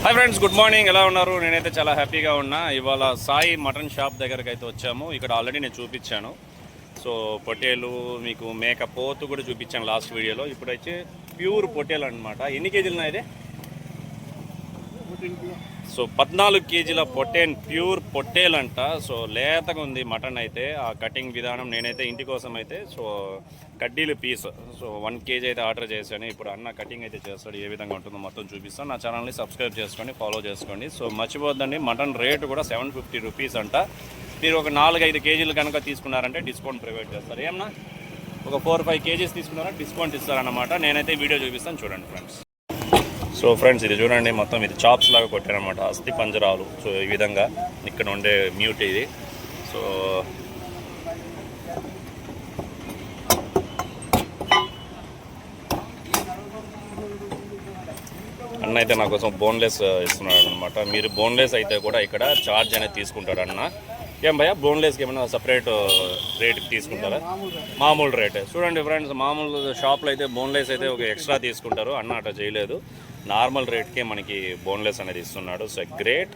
Hi friends, good morning. ఎలా ఉన్నారు? నేనైతే చాలా హ్యాపీగా ఉన్నా. ఇవాళ సాయి మటన్ షాప్ దగ్గరికి అయితే వచ్చాము. ఇక్కడ ఆల్రెడీ నేను చూపించాను. సో పొట్టేలు, మీకు మేక పోతు కూడా చూపించాను లాస్ట్ వీడియోలో. ఇప్పుడైతే ప్యూర్ పొట్టేలు అనమాట. ఎన్ని కేజీలు ఉన్నాయి? సో 14 కేజీల పొట్టేన్, ప్యూర్ పొట్టేలంట. సో లేతగా ఉంది మటన్ అయితే. ఆ కటింగ్ విధానం నేనైతే ఇంటి కోసం అయితే సో కడ్డీలు పీస్ సో 1 కేజీ అయితే ఆర్డర్ చేశాను. ఇప్పుడు అన్న కటింగ్ అయితే చేస్తాడు. ఏ విధంగా ఉంటుందో మొత్తం చూపిస్తాను. నా ఛానల్ని సబ్స్క్రైబ్ చేసుకోండి, ఫాలో చేసుకోండి. సో మర్చిపోద్దండి, మటన్ రేటు కూడా 750 రూపీస్ అంట. మీరు ఒక 4-5 కేజీలు కనుక తీసుకున్నారంటే డిస్కౌంట్ ప్రొవైడ్ చేస్తారు. ఏమన్నా ఒక 4-5 కేజీస్ తీసుకున్నారంటే డిస్కౌంట్ ఇస్తారన్నమాట. నేనైతే వీడియో చూపిస్తాను, చూడండి ఫ్రెండ్స్. సో ఫ్రెండ్స్, ఇది చూడండి, మొత్తం ఇది చాప్స్ లాగా కొట్టారనమాట, అస్థి పంజరాలు. సో ఈ విధంగా ఇక్కడ ఉండే మ్యూట్ ఇది. సో అన్న అయితే నా కోసం బోన్లెస్ ఇస్తున్నాడు అనమాట. మీరు బోన్లెస్ అయితే కూడా ఇక్కడ ఛార్జ్ అనేది తీసుకుంటాడు అన్న. ఏం భయ్యా, బోన్లెస్కి ఏమైనా సపరేట్ రేట్కి తీసుకుంటారా? మామూలు రేటే. చూడండి ఫ్రెండ్స్, మామూలు షాప్లో అయితే బోన్లెస్ అయితే ఒక ఎక్స్ట్రా తీసుకుంటారు. అన్న అట్లా చేయలేదు, నార్మల్ రేట్కే మనకి బోన్లెస్ అనేది ఇస్తున్నాడు. సో గ్రేట్,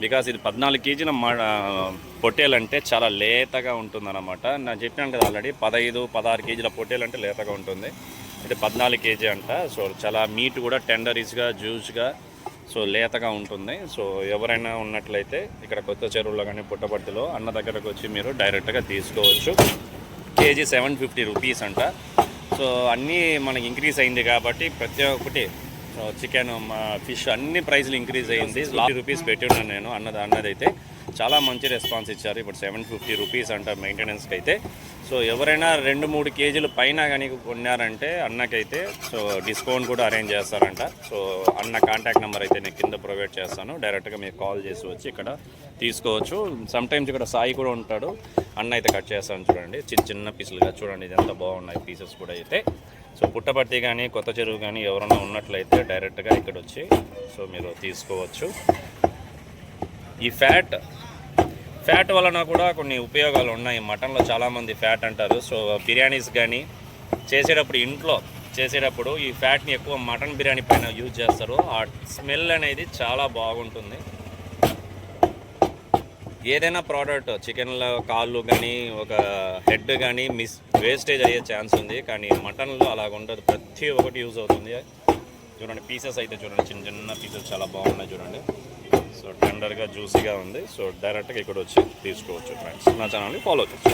బికాస్ ఇది 14 కేజీల పొట్టేలంటే చాలా లేతగా ఉంటుందన్నమాట. నేను చెప్పాను కదా ఆల్రెడీ, 15-16 కేజీల పొట్టేలంటే లేతగా ఉంటుంది. అయితే 14 కేజీ అంట. సో చాలా మీట్ కూడా టెండరీస్గా, జ్యూస్గా, సో లేతగా ఉంటుంది. సో ఎవరైనా ఉన్నట్లయితే ఇక్కడ కొత్త చెరువులో కానీ పుట్టపర్తిలో అన్న దగ్గరకు వచ్చి మీరు డైరెక్ట్గా తీసుకోవచ్చు. కేజీ 750 రూపీస్ అంట. సో అన్నీ మనకి ఇంక్రీజ్ అయింది కాబట్టి ప్రతి ఒక్కటి చికెన్, ఫిష్ అన్ని ప్రైస్లు ఇంక్రీజ్ అయ్యింది. 50 రూపీస్ పెట్టి ఉన్నాను నేను. అన్నదైతే చాలా మంచి రెస్పాన్స్ ఇచ్చారు. ఇప్పుడు 750 రూపీస్ అంట మెయింటెనెన్స్కి అయితే. సో ఎవరైనా 2-3 కేజీలు పైన కానీ కొన్నారంటే అన్నకైతే సో డిస్కౌంట్ కూడా అరేంజ్ చేస్తారంట. సో అన్న కాంటాక్ట్ నెంబర్ అయితే నేను కింద ప్రొవైడ్ చేస్తాను. డైరెక్ట్గా మీరు కాల్ చేసి వచ్చి ఇక్కడ తీసుకోవచ్చు. సమ్టైమ్స్ ఇక్కడ సాయి కూడా ఉంటాడు. అన్న అయితే కట్ చేస్తాను. చూడండి, చిన్న పీసులుగా చూడండి, ఇది ఎంత బాగున్నాయి పీసెస్ కూడా అయితే. సో పుట్టపర్తి కానీ కొత్త చెరువు కానీ ఎవరైనా ఉన్నట్లయితే డైరెక్ట్గా ఇక్కడ వచ్చి సో మీరు తీసుకోవచ్చు. ఈ ఫ్యాట్ వలన కూడా కొన్ని ఉపయోగాలు ఉన్నాయి. మటన్లో చాలామంది ఫ్యాట్ అంటారు. సో బిర్యానీస్ కానీ చేసేటప్పుడు, ఇంట్లో చేసేటప్పుడు ఈ ఫ్యాట్ని ఎక్కువ మటన్ బిర్యానీ పైన యూజ్ చేస్తారు. ఆ స్మెల్ అనేది చాలా బాగుంటుంది. ఏదైనా ప్రోడక్ట్, చికెన్లో కాళ్ళు కానీ ఒక హెడ్ కానీ వేస్టేజ్ అయ్యే ఛాన్స్ ఉంది, కానీ మటన్లో అలాగ ఉండదు. ప్రతి ఒక్కటి యూజ్ అవుతుంది. చూడండి, పీసెస్ అయితే చూడండి, చిన్న పీసెస్ చాలా బాగున్నాయి చూడండి. సో టెండర్గా, జ్యూసీగా ఉంది. సో డైరెక్ట్గా ఇక్కడ వచ్చి తీసుకోవచ్చు ఫ్రెండ్స్. నా ఛానల్ని ఫాలో చేయండి.